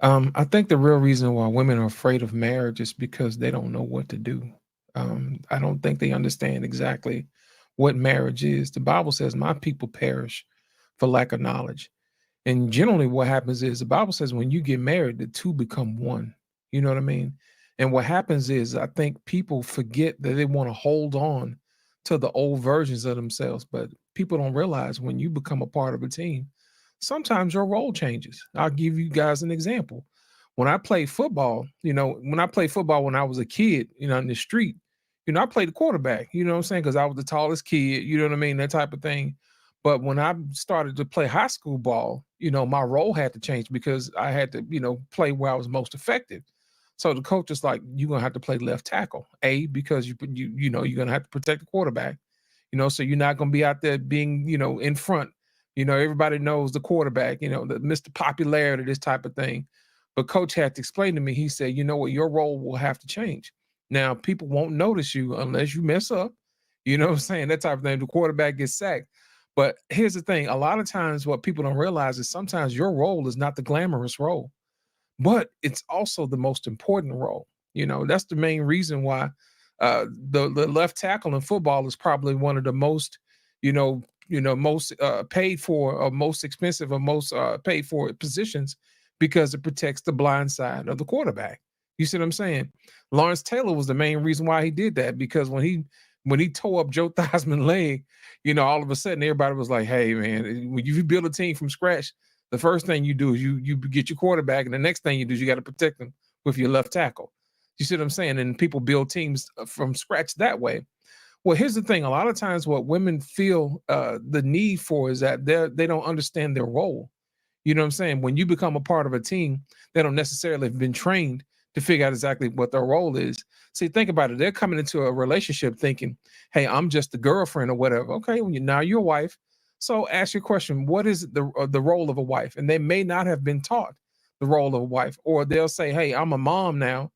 I think the real reason why women are afraid of marriage is because they don't know what to do. I don't think they understand exactly what marriage is. The Bible says, "My people perish for lack of knowledge." And generally, what happens is the Bible says when you get married, the two become one. You know what I mean? And what happens is I think people forget that they want to hold on to the old versions of themselves, but people don't realize when you become a part of a team, sometimes your role changes. I'll give you guys an example. When I played football, when I played football when I was a kid, in the street, I played the quarterback, you know what I'm saying? Because I was the tallest kid, you know what I mean? That type of thing. But when I started to play high school ball, my role had to change because I had to, play where I was most effective. So the coach is like, "You're gonna have to play left tackle, because you're gonna have to protect the quarterback, so you're not gonna be out there being, in front. Everybody knows the quarterback, the Mr. Popularity, this type of thing." But coach had to explain to me. He said, "You know what, your role will have to change. Now people won't notice you unless you mess up." You know what I'm saying? That type of thing. The quarterback gets sacked. But here's the thing, a lot of times what people don't realize is sometimes your role is not the glamorous role, but it's also the most important role. That's the main reason why the left tackle in football is probably one of the most, most paid for or most expensive or most paid for positions because it protects the blind side of the quarterback. You see what I'm saying? Lawrence Taylor was the main reason why he did that because when he tore up Joe Theismann's leg, all of a sudden everybody was like, "Hey, man, when you build a team from scratch, the first thing you do is you get your quarterback, and the next thing you do is you got to protect them with your left tackle." You see what I'm saying? And people build teams from scratch that way. Well, here's the thing: a lot of times, what women feel the need for is that they don't understand their role. You know what I'm saying? When you become a part of a team, they don't necessarily have been trained to figure out exactly what their role is. See, think about it. They're coming into a relationship thinking, "Hey, I'm just the girlfriend or whatever." Okay, well, now you're a wife. So ask your question: what is the role of a wife? And they may not have been taught the role of a wife, or they'll say, "Hey, I'm a mom now.